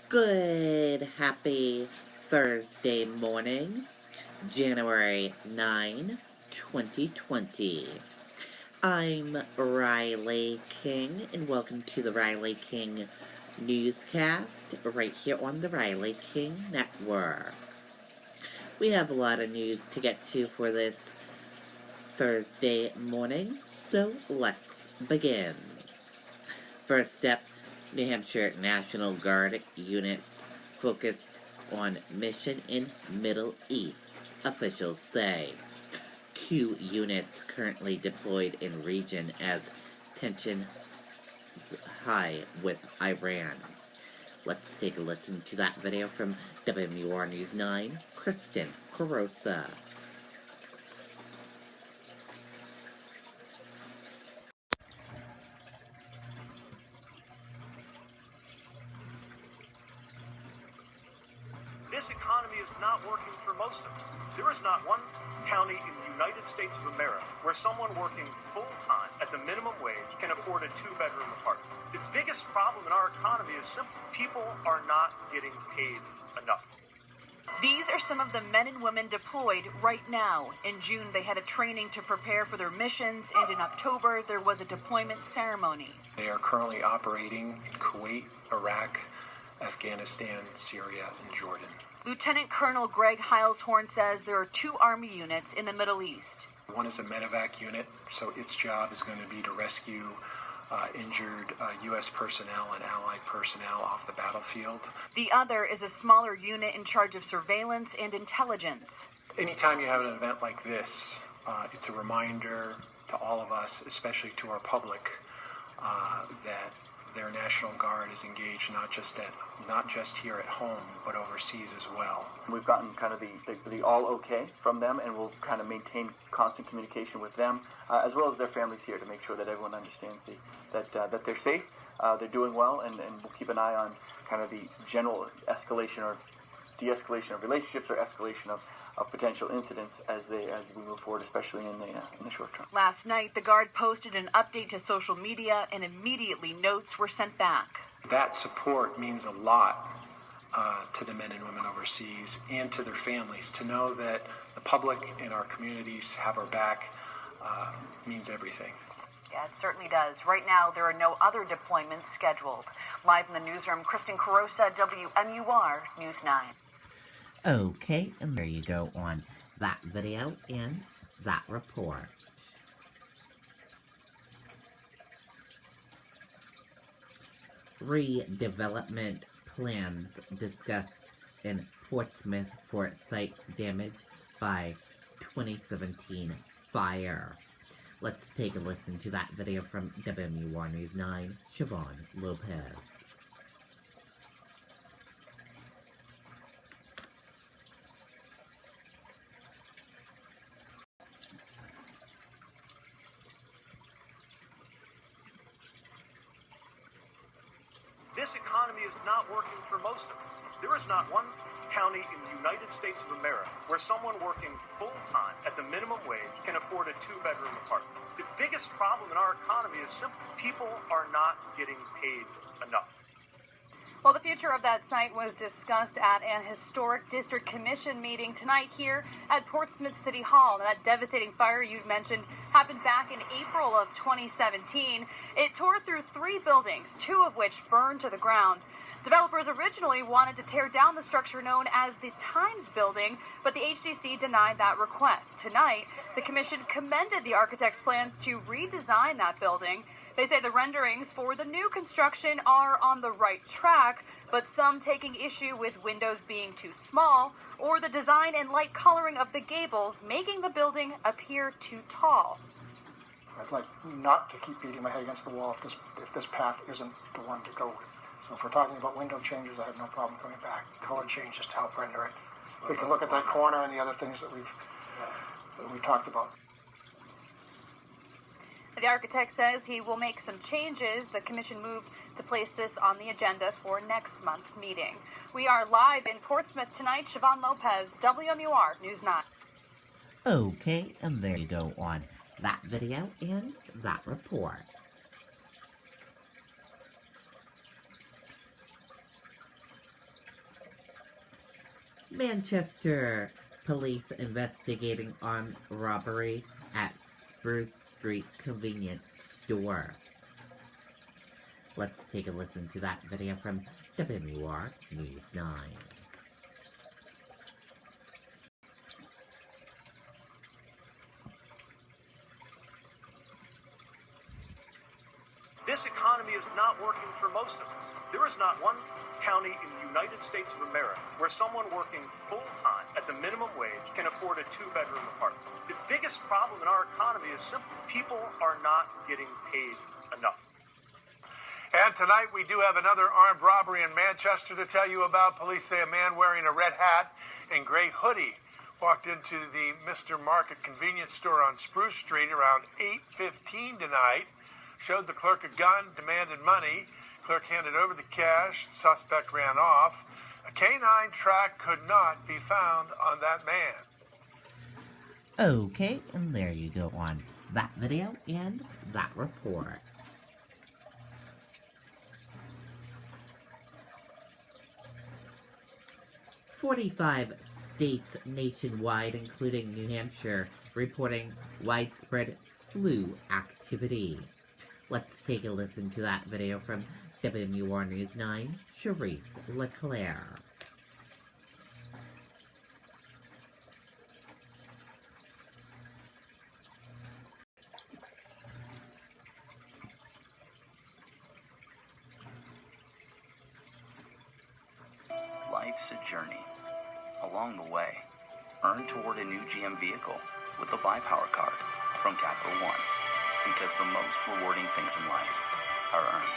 Good, happy Thursday morning, January 9, 2020. I'm Riley King, and welcome to the Riley King Newscast, right here on the Riley King Network. We have a lot of news to get to for this Thursday morning, so let's begin. First up, New Hampshire National Guard units focused on mission in Middle East, officials say. 2 units currently deployed in region as tension high with Iran. Let's take a listen to that video from WMUR News 9, Kristen Carosa. This economy is not working for most of us. There is not one county in the United States of America where someone working full-time at the minimum wage can afford a 2-bedroom apartment. The biggest problem in our economy is simple. People are not getting paid enough. These are some of the men and women deployed right now. In June, they had a training to prepare for their missions, and in October, there was a deployment ceremony. They are currently operating in Kuwait, Iraq, Afghanistan, Syria, and Jordan. Lieutenant Colonel Greg Heilshorn says there are 2 Army units in the Middle East. One is a medevac unit, so its job is going to be to rescue injured U.S. personnel and allied personnel off the battlefield. The other is a smaller unit in charge of surveillance and intelligence. Anytime you have an event like this, it's a reminder to all of us, especially to our public, that their National Guard is engaged not just here at home, but overseas as well. We've gotten kind of the all okay from them, and we'll kind of maintain constant communication with them, as well as their families here, to make sure that everyone understands that they're safe, they're doing well, and we'll keep an eye on kind of the general escalation or de-escalation of relationships or escalation of potential incidents as we move forward, especially in the short term. Last night, the Guard posted an update to social media, and immediately notes were sent back. That support means a lot to the men and women overseas and to their families. To know that the public and our communities have our back means everything. Yeah, it certainly does. Right now, there are no other deployments scheduled. Live in the newsroom, Kristen Carosa, WMUR News 9. Okay, and there you go on that video and that report. Redevelopment plans discussed in Portsmouth for site damage by 2017 fire. Let's take a listen to that video from WMUR News 9, Siobhan Lopez. This economy is not working for most of us. There is not one county in the United States of America where someone working full-time at the minimum wage can afford a 2-bedroom apartment. The biggest problem in our economy is simple. People are not getting paid enough. Well, the future of that site was discussed at an historic district commission meeting tonight here at Portsmouth City Hall. That devastating fire you mentioned happened back in April of 2017. It tore through 3 buildings, 2 of which burned to the ground. Developers originally wanted to tear down the structure known as the Times Building, but the HDC denied that request. Tonight, the commission commended the architect's plans to redesign that building. They say the renderings for the new construction are on the right track, but some taking issue with windows being too small or the design and light coloring of the gables making the building appear too tall. I'd like not to keep beating my head against the wall if this path isn't the one to go with. So if we're talking about window changes, I have no problem coming back. Color changes to help render it. We can look at that corner and the other things that we talked about. The architect says he will make some changes. The commission moved to place this on the agenda for next month's meeting. We are live in Portsmouth tonight. Siobhan Lopez, WMUR News 9. Okay, and there you go on that video and that report. Manchester police investigating armed robbery at Spruce Street convenience store. Let's take a listen to that video from WR News 9. This economy is not working for most of us. There is not one county in the United States of America where someone working full-time at the minimum wage can afford a two-bedroom apartment. The biggest problem in our economy is simple. People are not getting paid enough. And tonight we do have another armed robbery in Manchester to tell you about. Police say a man wearing a red hat and gray hoodie walked into the Mr. Market convenience store on Spruce Street around 8:15 tonight, showed the clerk a gun, demanded money. Clerk handed over the cash. The suspect ran off. A canine track could not be found on that man. Okay, and there you go on that video and that report. "45 states nationwide, including New Hampshire, reporting widespread flu activity." Let's take a listen to that video from WR News 9, Charisse Leclerc. Life's a journey. Along the way, earn toward a new GM vehicle with the Buy Power card from Capital One, because the most rewarding things in life are earned.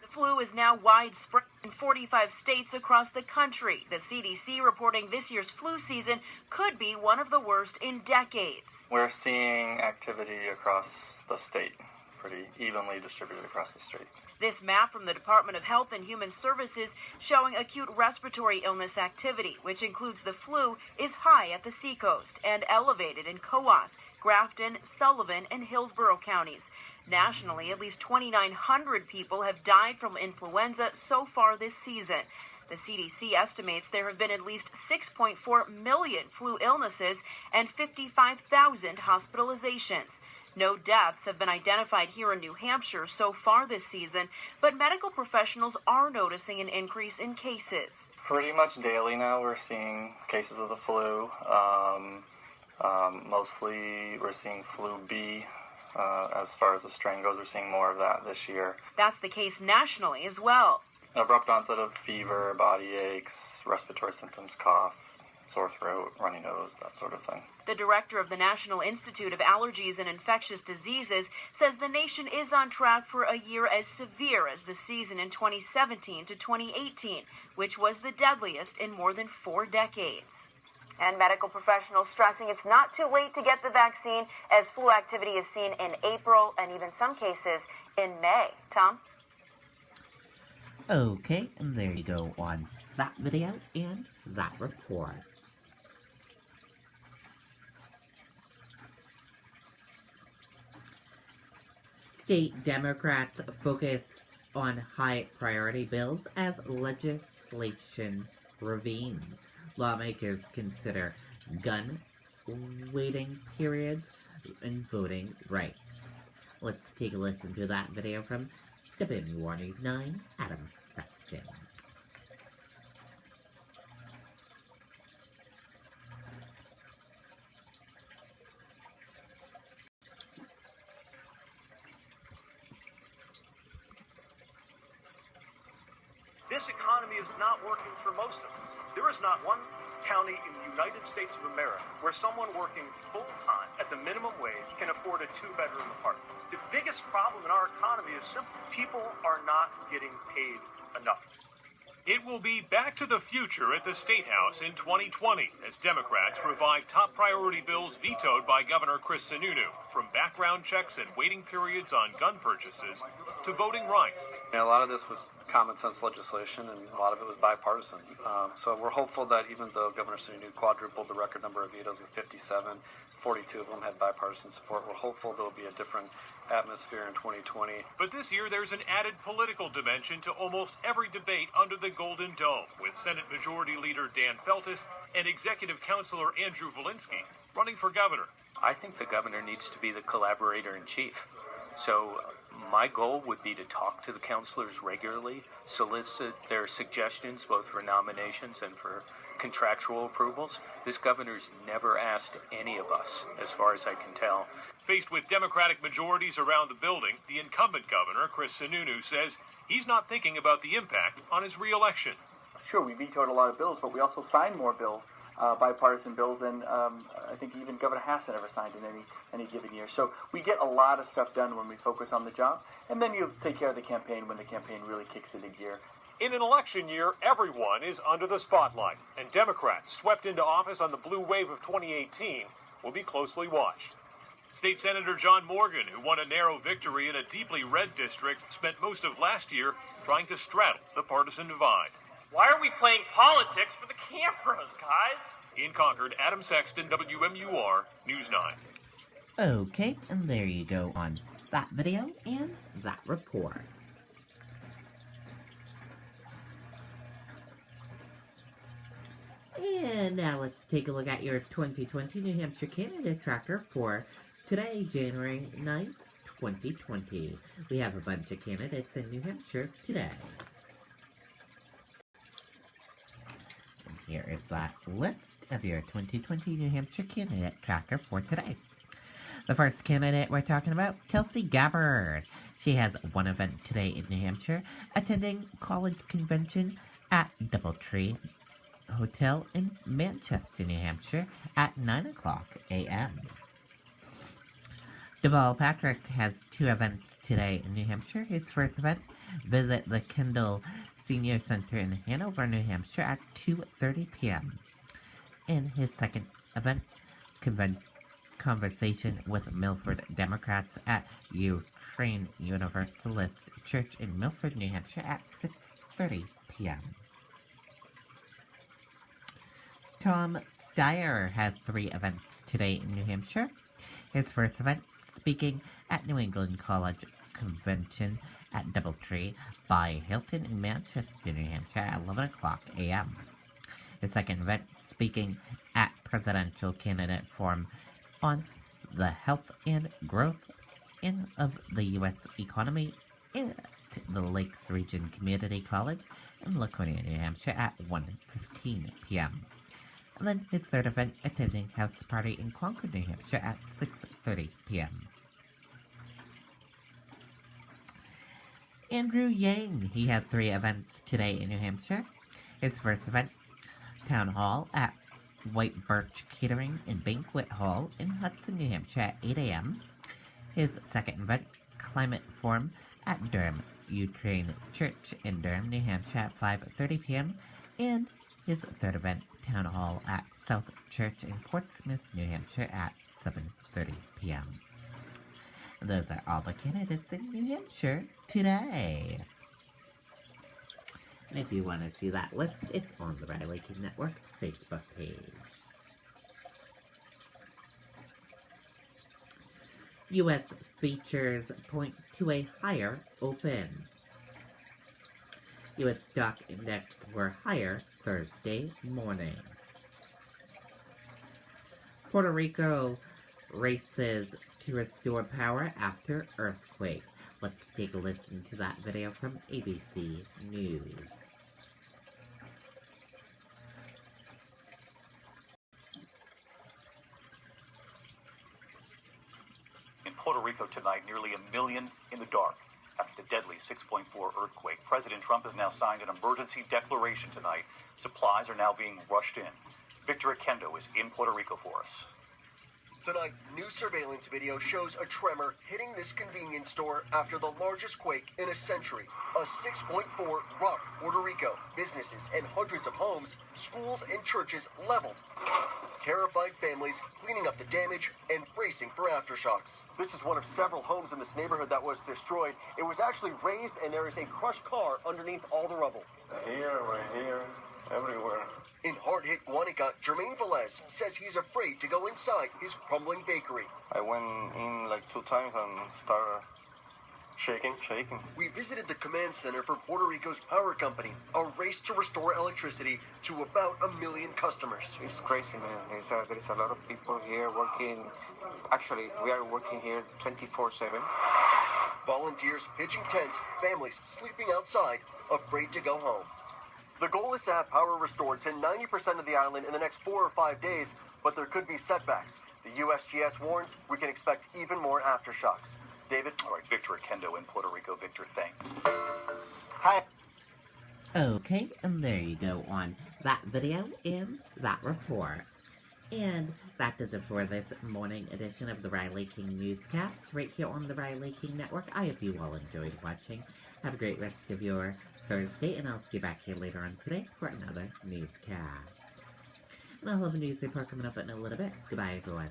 The flu is now widespread in 45 states across the country. The CDC reporting this year's flu season could be one of the worst in decades. We're seeing activity across the state, pretty evenly distributed across the state. This map from the Department of Health and Human Services showing acute respiratory illness activity, which includes the flu, is high at the Seacoast and elevated in Coos, Grafton, Sullivan, and Hillsborough counties. Nationally, at least 2,900 people have died from influenza so far this season. The CDC estimates there have been at least 6.4 million flu illnesses and 55,000 hospitalizations. No deaths have been identified here in New Hampshire so far this season, but medical professionals are noticing an increase in cases. Pretty much daily now we're seeing cases of the flu. Mostly we're seeing flu B. As far as the strain goes, we're seeing more of that this year. That's the case nationally as well. Abrupt onset of fever, body aches, respiratory symptoms, cough, sore throat, runny nose, that sort of thing. The director of the National Institute of Allergies and Infectious Diseases says the nation is on track for a year as severe as the season in 2017 to 2018, which was the deadliest in more than 4 decades. And medical professionals stressing it's not too late to get the vaccine, as flu activity is seen in April and even some cases in May. Tom? Okay, and there you go on that video and that report. State Democrats focus on high priority bills as legislation ravines. Lawmakers consider gun waiting periods and voting rights. Let's take a listen to that video from WR News 9, Adam Sexton. This economy is not working for most of us. There is not one county in the United States of America where someone working full-time at the minimum wage can afford a two-bedroom apartment. The biggest problem in our economy is simple. People are not getting paid enough. It will be back to the future at the State House in 2020 as Democrats revive top priority bills vetoed by Governor Chris Sununu, from background checks and waiting periods on gun purchases to voting rights. A lot of this was common sense legislation, and a lot of it was bipartisan. So we're hopeful that even though Governor Sununu quadrupled the record number of vetoes with 57, 42 of them had bipartisan support, we're hopeful there will be a different atmosphere in 2020. But this year there's an added political dimension to almost every debate under the Golden Dome, with Senate Majority Leader Dan Feltus and Executive Counselor Andrew Volinsky running for governor. I think the governor needs to be the collaborator-in-chief. So my goal would be to talk to the counselors regularly, solicit their suggestions both for nominations and for contractual approvals. This governor's never asked any of us, as far as I can tell. Faced with Democratic majorities around the building, the incumbent governor, Chris Sununu, says he's not thinking about the impact on his re-election. Sure, we vetoed a lot of bills, but we also signed more bills, bipartisan bills, than I think even Governor Hassan ever signed in any given year. So we get a lot of stuff done when we focus on the job, and then you take care of the campaign when the campaign really kicks into gear. In an election year, everyone is under the spotlight, and Democrats swept into office on the blue wave of 2018 will be closely watched. State Senator John Morgan, who won a narrow victory in a deeply red district, spent most of last year trying to straddle the partisan divide. Why are we playing politics for the cameras, guys? In Concord, Adam Sexton, WMUR, News 9. Okay, and there you go on that video and that report. And now let's take a look at your 2020 New Hampshire candidate tracker for today, January 9th, 2020. We have a bunch of candidates in New Hampshire today. And here is that list of your 2020 New Hampshire candidate tracker for today. The first candidate we're talking about, Kelsey Gabbard. She has one event today in New Hampshire, attending college convention at Doubletree Hotel in Manchester, New Hampshire at 9 o'clock a.m. Deval Patrick has two events today in New Hampshire. His first event, visit the Kendall Senior Center in Hanover, New Hampshire at 2:30 p.m. And his second event, conversation with Milford Democrats at Ukraine Universalist Church in Milford, New Hampshire at 6:30 p.m. Tom Steyer has three events today in New Hampshire. His first event, speaking at New England College Convention at Doubletree by Hilton in Manchester, New Hampshire at 11 o'clock a.m. His second event, speaking at Presidential Candidate Forum on the health and growth of the U.S. economy at the Lakes Region Community College in Laconia, New Hampshire at 1:15 p.m. And then his third event, attending House Party in Concord, New Hampshire at 6:30 p.m. Andrew Yang, he has three events today in New Hampshire. His first event, Town Hall at White Birch Catering and Banquet Hall in Hudson, New Hampshire at 8 a.m. His second event, Climate Forum at Durham Ukraine Church in Durham, New Hampshire at 5:30 p.m. And his third event, Town Hall at South Church in Portsmouth, New Hampshire at 7:30 p.m. Those are all the candidates in New Hampshire today. And if you want to see that list, it's on the Riley King Network Facebook page. U.S. futures point to a higher open. U.S. stock index were higher Thursday morning. Puerto Rico races to restore power after earthquake. Let's take a listen to that video from ABC News. In Puerto Rico tonight, nearly 1 million in the dark after the deadly 6.4 earthquake. President Trump has now signed an emergency declaration tonight. Supplies are now being rushed in. Victor Akendo is in Puerto Rico for us. Tonight, new surveillance video shows a tremor hitting this convenience store after the largest quake in a century. A 6.4 rocked Puerto Rico. Businesses and hundreds of homes, schools and churches leveled. Terrified families cleaning up the damage and bracing for aftershocks. This is one of several homes in this neighborhood that was destroyed. It was actually raised and there is a crushed car underneath all the rubble. Here, right here, everywhere. In hard-hit Guanica, Jermaine Velez says he's afraid to go inside his crumbling bakery. I went in like 2 times and started shaking. We visited the command center for Puerto Rico's power company, a race to restore electricity to about 1 million customers. It's crazy, man. There is a lot of people here working. Actually, we are working here 24/7. Volunteers pitching tents, families sleeping outside, afraid to go home. The goal is to have power restored to 90% of the island in the next 4 or 5 days, but there could be setbacks. The USGS warns we can expect even more aftershocks. David? All right, Victor Akendo in Puerto Rico. Victor, thanks. Hi. Okay, and there you go on that video and that report. And that does it for this morning edition of the Riley King Newscast, right here on the Riley King Network. I hope you all enjoyed watching. Have a great rest of your Thursday, and I'll see you back here later on today for another newscast. And I'll have a news report coming up in a little bit. Goodbye, everyone.